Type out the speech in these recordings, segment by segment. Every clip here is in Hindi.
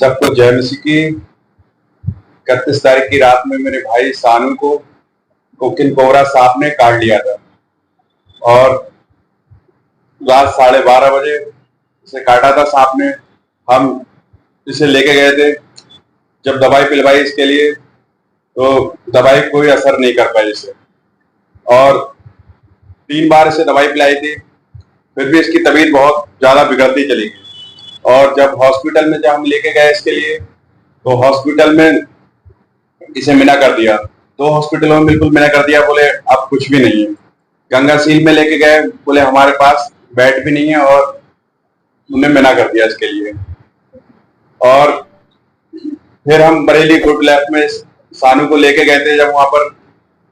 सबको जय मसीह की। 31 तारीख की रात में मेरे भाई सानू को कोकिन कोबरा सांप ने काट लिया था और रात 12:30 बजे इसे काटा था सांप ने। हम इसे लेके गए थे, जब दवाई पिलवाई इसके लिए तो दवाई कोई असर नहीं कर पाई इसे, और 3 बार इसे दवाई पिलाई थी, फिर भी इसकी तबीयत बहुत ज्यादा बिगड़ती चली गई। और जब हॉस्पिटल में हम लेके गए इसके लिए, तो हॉस्पिटल में इसे मना कर दिया। तो हॉस्पिटलों में बिल्कुल मना कर दिया, बोले अब कुछ भी नहीं है। गंगासील में लेके गए, बोले हमारे पास बेड भी नहीं है, और उन्हें मना कर दिया इसके लिए। और फिर हम बरेली गुड लाइफ में सानू को लेके गए थे, जब वहां पर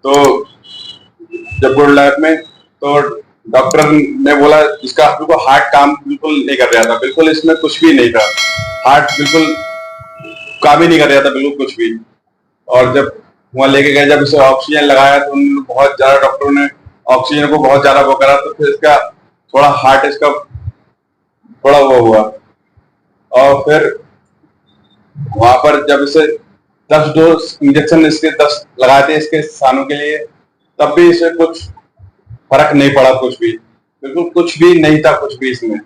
तो जब गुड लाइफ में तो डॉक्टर ने बोला इसका बिल्कुल हार्ट काम बिल्कुल नहीं कर रहा था, बिल्कुल इसमें कुछ भी नहीं था, हार्ट बिल्कुल काम ही नहीं कर रहा था, बिल्कुल कुछ भी। और जब वहां लेके गए, जब इसे ऑक्सीजन लगाया तो उन बहुत ज्यादा डॉक्टरों ने ऑक्सीजन को बहुत ज्यादा वो करा, तो फिर इसका थोड़ा हार्ट इसका थोड़ा वो हुआ। और फिर वहां पर जब इसे 10 डोज इंजेक्शन इसके 10 लगाए थे इसके सानू के लिए, तब भी इसे कुछ फर्क नहीं पड़ा, कुछ भी, बिल्कुल कुछ भी नहीं था, कुछ भी इसमें।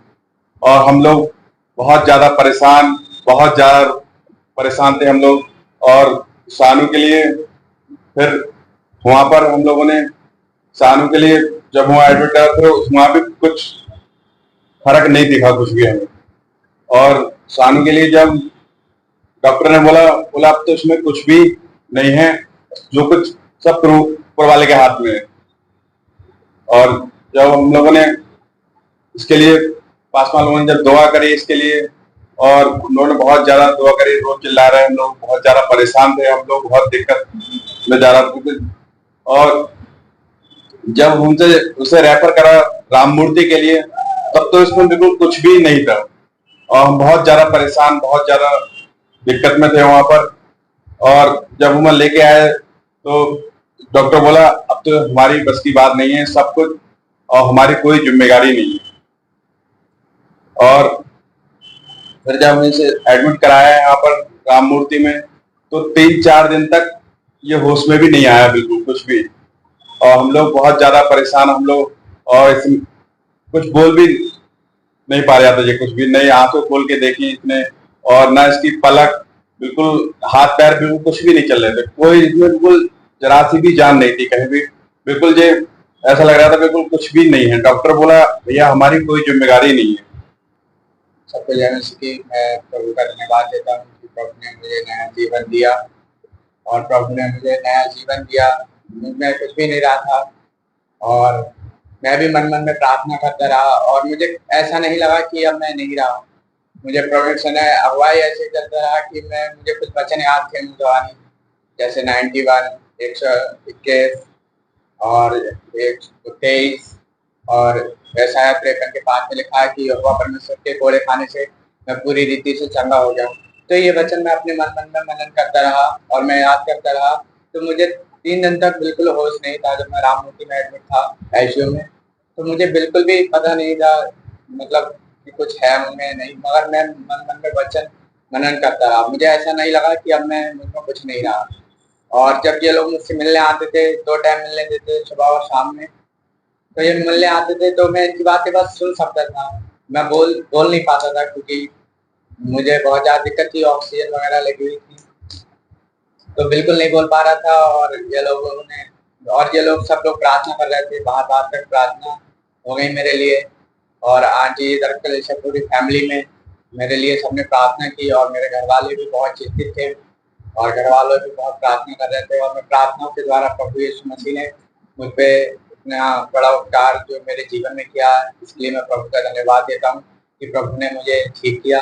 और हम लोग बहुत ज्यादा परेशान, बहुत ज्यादा परेशान थे हम लोग। और सानू के लिए फिर वहां पर हम लोगों ने सानू के लिए जब वहां एडमिट करा तो वहां भी कुछ फर्क नहीं दिखा, कुछ भी हमें। और सानू के लिए जब डॉक्टर ने बोला बोला अब तो इसमें कुछ भी नहीं है, जो कुछ सब ऊपर वाले के हाथ में है। और जब हम लोगों ने इसके लिए पासवान लोगों ने जब दुआ करी इसके लिए, और उन्होंने बहुत ज्यादा दुआ करी, रोज चिल्ला रहे, हम लोग बहुत ज्यादा परेशान थे, हम लोग बहुत दिक्कत में जा रहा था। और जब उनसे उसे रेफर करा राममूर्ति के लिए, तब तो इसमें बिल्कुल कुछ भी नहीं था, और हम बहुत ज्यादा परेशान, बहुत ज्यादा दिक्कत में थे वहां पर। और जब हम लेके आए तो डॉक्टर बोला अब तो हमारी बस की बात नहीं है सब कुछ, और हमारी कोई जिम्मेदारी नहीं है। और फिर जब हमने इसे एडमिट कराया यहाँ पर राममूर्ति में, तो 3-4 दिन तक ये होश में भी नहीं आया, बिल्कुल कुछ भी। और हम लोग बहुत ज्यादा परेशान, हम लोग, और कुछ बोल भी नहीं पा रहा था, ये कुछ भी नहीं, आंखें खोल के देखी इसने, और ना इसकी पलक, बिल्कुल हाथ पैर बिल्कुल कुछ भी नहीं चल रहे थे, कोई इसमें बिल्कुल जरा सी भी जान नहीं थी कहीं भी, बिल्कुल ये ऐसा लग रहा था बिल्कुल कुछ भी नहीं है। डॉक्टर बोला भैया हमारी कोई जिम्मेदारी नहीं है। सबको जय मसीह की। मैं प्रभु का धन्यवाद देता हूँ कि प्रभु ने मुझे नया जीवन दिया, और प्रभु ने मुझे नया जीवन दिया। मैं कुछ भी नहीं रहा था, और मैं भी मन मन में प्रार्थना करता रहा, और मुझे ऐसा नहीं लगा कि अब मैं नहीं रहा हूँ। मुझे प्रभु से अगुवाई ऐसे चलता रहा कि मुझे कुछ वचन याद थे मुझे, जैसे 91, 121 और 123, और ऐसा 53 के 5 में लिखा है कि यहोवा परमेश्वर के कोड़े खाने से मैं पूरी रीति से चंगा हो जाऊं। तो ये वचन मैं अपने मन मन में मनन करता रहा, और मैं याद करता रहा। तो मुझे 3 दिन तक बिल्कुल होश नहीं था, जब मैं राममूर्ति में एडमिट था आईसीयू में। तो मुझे बिल्कुल भी पता नहीं था, मतलब कि कुछ है मुझमें नहीं, मगर मैं मन मन में वचन मनन करता रहा। मुझे ऐसा नहीं लगा कि अब मैं मुझमें कुछ नहीं रहा। और जब ये लोग मुझसे मिलने आते थे, 2 टाइम मिलने देते, सुबह और शाम में, तो ये मिलने आते थे, तो मैं इनकी बातें बस सुन सकता था। मैं बोल नहीं पाता था, क्योंकि मुझे बहुत ज्यादा दिक्कत थी, ऑक्सीजन वगैरह लगी हुई थी, तो बिल्कुल नहीं बोल पा रहा था। और ये लोग सब लोग प्रार्थना कर रहे थे, बाहर बाहर तक प्रार्थना हो गई मेरे लिए। और आंटी इधर से पूरी फैमिली में मेरे लिए सबने प्रार्थना की, और मेरे घर वाले भी बहुत चिंतित थे, और घर वालों भी बहुत प्रार्थना कर रहे थे। और मैं प्रार्थनाओं के द्वारा प्रभु यीशु मसीह ने मुझ पे इतना बड़ा उपकार जो मेरे जीवन में किया, इसके लिए मैं प्रभु का धन्यवाद देता हूँ कि प्रभु ने मुझे ठीक किया,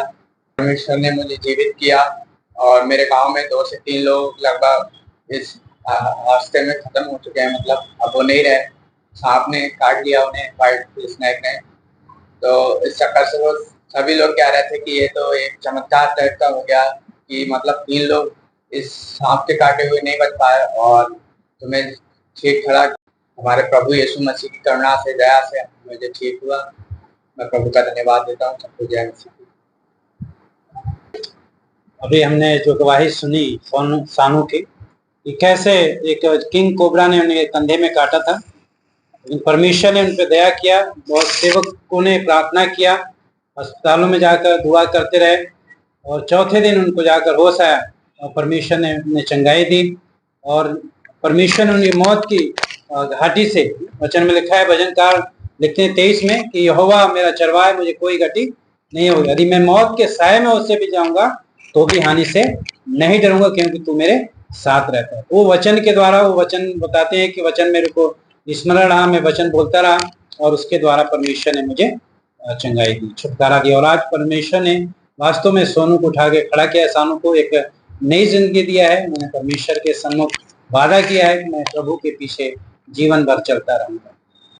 परमेश्वर ने मुझे जीवित किया। और मेरे गांव में 2 से 3 लोग लगभग इस रास्ते में खत्म हो चुके हैं, मतलब अब वो नहीं रहे, सांप ने काट लिया उन्हें, व्हाइट स्नेक ने। तो इस चक्कर से वो सभी लोग कह रहे थे कि ये तो एक चमत्कार टाइप का हो गया, कि मतलब 3 लोग इस सांप के काटे हुए नहीं बच पाए, और तुम्हें ठीक खड़ा हमारे प्रभु यीशु मसीह की करुणा से, दया से मुझे ठीक हुआ। मैं प्रभु का धन्यवाद देता हूँ। सबको जय मसीह। अभी हमने जो गवाही सुनी सानू की कि कैसे एक किंग कोबरा ने उन्हें कंधे में काटा था, लेकिन परमेश्वर ने उन पर दया किया। बहुत सेवकों ने प्रार्थना किया, अस्पतालों में जाकर दुआ करते रहे और चौथे दिन उनको जाकर होश आया और परमेश्वर ने उन्हें चंगाई दी। और परमेश्वर ने उनकी मौत की घाटी से, वचन में लिखा है, भजनकार लिखते हैं 23 में कि यहोवा मेरा चरवाहा है, मुझे कोई घटी नहीं होगी। यदि मैं मौत के साए में उससे भी जाऊंगा तो भी हानि से नहीं डरूंगा, क्योंकि तू मेरे साथ रहता है। वो वचन के द्वारा, वो वचन बताते हैं कि वचन मेरे को स्मरण रहा, मैं वचन बोलता रहा और उसके द्वारा परमेश्वर ने मुझे चंगाई दी, छुटकारा दिया। और आज परमेश्वर ने वास्तव में सोनू को उठा के खड़ा किया, सानू को एक नई जिंदगी दिया है। मैंने परमेश्वर के सम्मुख वादा किया है कि मैं प्रभु के पीछे जीवन भर चलता रहूंगा।